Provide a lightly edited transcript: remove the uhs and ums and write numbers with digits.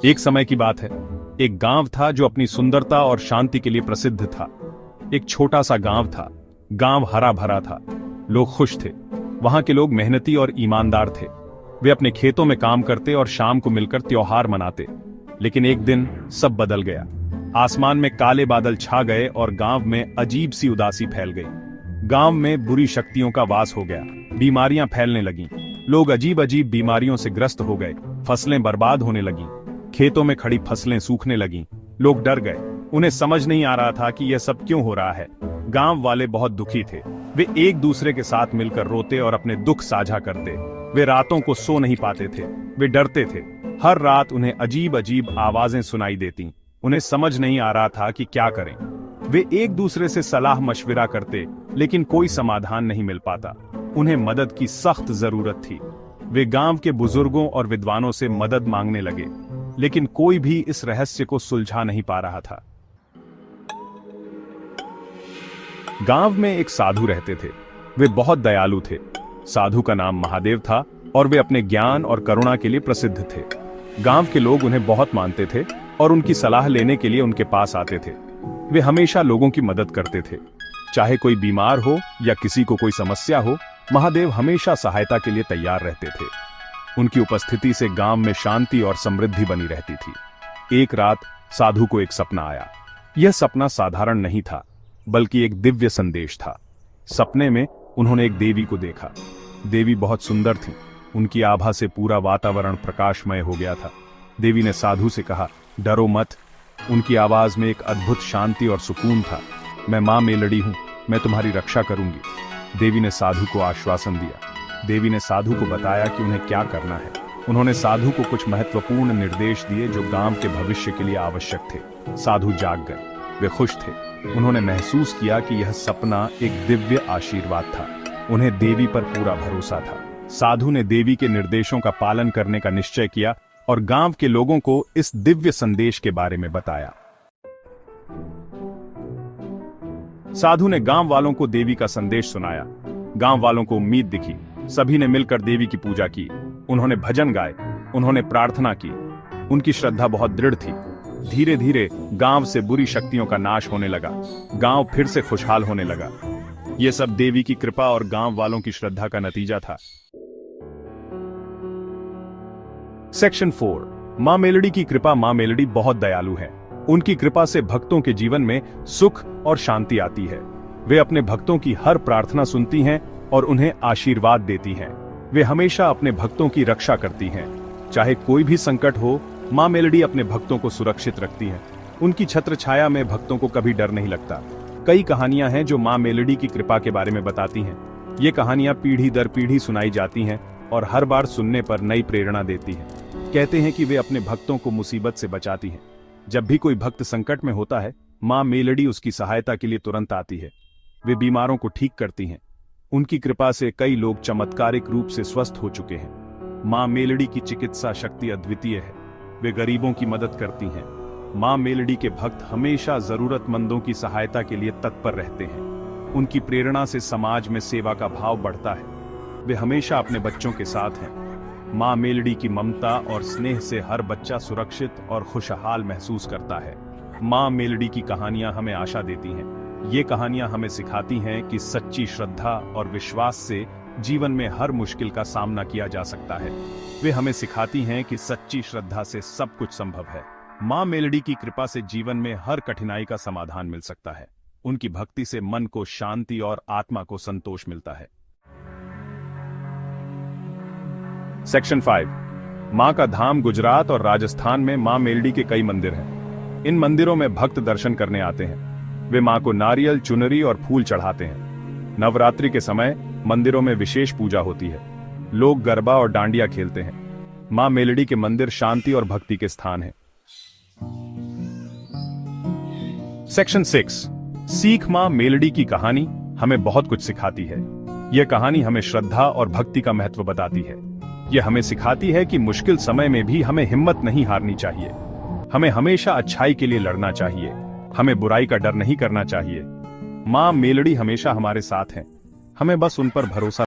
एक समय की बात है। एक गांव था जो अपनी सुंदरता और शांति के लिए प्रसिद्ध था। एक छोटा सा गांव था। गांव हरा भरा था। लोग खुश थे। वहां के लोग मेहनती और ईमानदार थे। वे अपने खेतों में काम करते और शाम को मिलकर त्योहार मनाते। लेकिन एक दिन सब बदल गया। आसमान में काले बादल छा गए और गांव में अजीब सी उदासी फैल गई। गांव में बुरी शक्तियों का वास हो गया। बीमारियां फैलने लगीं। लोग अजीब अजीब बीमारियों से ग्रस्त हो गए। फसलें बर्बाद होने लगीं। खेतों में खड़ी फसलें सूखने लगीं। लोग डर गए। उन्हें समझ नहीं आ रहा था कि यह सब क्यों हो रहा है। गांव वाले बहुत दुखी थे। वे एक दूसरे के साथ मिलकर रोते और अपने दुख साझा करते। वे रातों को सो नहीं पाते थे। वे डरते थे। हर रात उन्हें अजीब अजीब आवाजें सुनाई देती। उन्हें समझ नहीं आ रहा था कि क्या करें। वे एक दूसरे से सलाह मशविरा करते, लेकिन कोई समाधान नहीं मिल पाता। उन्हें मदद की सख्त जरूरत थी। वे गांव के बुजुर्गों और विद्वानों से मदद मांगने लगे, लेकिन कोई भी इस रहस्य को सुलझा नहीं पा रहा था। गांव में एक साधु रहते थे। वे बहुत दयालु थे। साधु का नाम महादेव था और वे अपने ज्ञान और करुणा के लिए प्रसिद्ध थे। गांव के लोग उन्हें बहुत मानते थे और उनकी सलाह लेने के लिए उनके पास आते थे। वे हमेशा लोगों की मदद करते थे। चाहे कोई बीमार हो या किसी को कोई समस्या हो, महादेव हमेशा सहायता के लिए तैयार रहते थे। उनकी उपस्थिति से गांव में शांति और समृद्धि बनी रहती थी। एक रात साधु को एक सपना आया। यह सपना साधारण नहीं था, बल्कि एक दिव्य संदेश था। सपने में उन्होंने एक देवी को देखा। देवी बहुत सुंदर थी। उनकी आभा से पूरा वातावरण प्रकाशमय हो गया था। देवी ने साधु से कहा, डरो मत। उनकी आवाज में एक अद्भुत शांति और सुकून था। मैं मां मेलड़ी हूं, मैं तुम्हारी रक्षा करूंगी। देवी ने साधु को आश्वासन दिया। देवी ने साधु को बताया कि उन्हें क्या करना है। उन्होंने साधु को कुछ महत्वपूर्ण निर्देश दिए जो गांव के भविष्य के लिए आवश्यक थे। साधु जाग गए। वे खुश थे। उन्होंने महसूस किया कि यह सपना एक दिव्य आशीर्वाद था। उन्हें देवी पर पूरा भरोसा था। साधु ने देवी के निर्देशों का पालन करने का निश्चय किया और गांव के लोगों को इस दिव्य संदेश के बारे में बताया। साधु ने गांव वालों को देवी का संदेश सुनाया। गांव वालों को उम्मीद दिखी। सभी ने मिलकर देवी की पूजा की। उन्होंने भजन गाए। उन्होंने प्रार्थना की। उनकी श्रद्धा बहुत दृढ़ थी। धीरे धीरे गांव से बुरी शक्तियों का नाश होने लगा। गांव फिर से खुशहाल होने लगा। यह सब देवी की कृपा और गांव वालों की श्रद्धा का नतीजा था। सेक्शन 4। मां मेलड़ी की कृपा। मां मेलड़ी बहुत दयालु है। उनकी कृपा से भक्तों के जीवन में सुख और शांति आती है। वे अपने भक्तों की हर प्रार्थना सुनती हैं और उन्हें आशीर्वाद देती हैं। वे हमेशा अपने भक्तों की रक्षा करती हैं। चाहे कोई भी संकट हो, मां मेलड़ी अपने भक्तों को सुरक्षित रखती हैं। उनकी छत्र छाया में भक्तों को कभी डर नहीं लगता। कई कहानियां हैं जो मां मेलड़ी की कृपा के बारे में बताती हैं। ये कहानियां पीढ़ी दर पीढ़ी सुनाई जाती हैं और हर बार सुनने पर नई प्रेरणा देती हैं। कहते हैं कि वे अपने भक्तों को मुसीबत से बचाती हैं। जब भी कोई भक्त संकट में होता है, मां मेलड़ी उसकी सहायता के लिए तुरंत आती है। वे बीमारों को ठीक करती हैं। उनकी कृपा से कई लोग चमत्कारिक रूप से स्वस्थ हो चुके हैं। मां मेलड़ी की चिकित्सा शक्ति अद्वितीय है। वे गरीबों की मदद करती हैं। मां मेलड़ी के भक्त हमेशा जरूरतमंदों की सहायता के लिए तत्पर रहते हैं। उनकी प्रेरणा से समाज में सेवा का भाव बढ़ता है। वे हमेशा अपने बच्चों के साथ हैं। मां मेलड़ी की ममता और स्नेह से हर बच्चा सुरक्षित और खुशहाल महसूस करता है। मां मेलड़ी की कहानियां हमें आशा देती हैं। ये कहानियां हमें सिखाती हैं कि सच्ची श्रद्धा और विश्वास से जीवन में हर मुश्किल का सामना किया जा सकता है। वे हमें सिखाती हैं कि सच्ची श्रद्धा से सब कुछ संभव है। मां मेलड़ी की कृपा से जीवन में हर कठिनाई का समाधान मिल सकता है। उनकी भक्ति से मन को शांति और आत्मा को संतोष मिलता है। सेक्शन 5। मां का धाम। गुजरात और राजस्थान में मां मेलड़ी के कई मंदिर हैं। इन मंदिरों में भक्त दर्शन करने आते हैं। वे मां को नारियल, चुनरी और फूल चढ़ाते हैं। नवरात्रि के समय मंदिरों में विशेष पूजा होती है। लोग गरबा और डांडिया खेलते हैं। मां मेलड़ी के मंदिर शांति और भक्ति के स्थान हैं। सेक्शन 6। सीख। मां मेलड़ी की कहानी हमें बहुत कुछ सिखाती है। यह कहानी हमें श्रद्धा और भक्ति का महत्व बताती है। यह हमें सिखाती है कि मुश्किल समय में भी हमें हिम्मत नहीं हारनी चाहिए। हमें हमेशा अच्छाई के लिए लड़ना चाहिए। हमें बुराई का डर नहीं करना चाहिए। मां मेलड़ी हमेशा हमारे साथ हैं। हमें बस उन पर भरोसा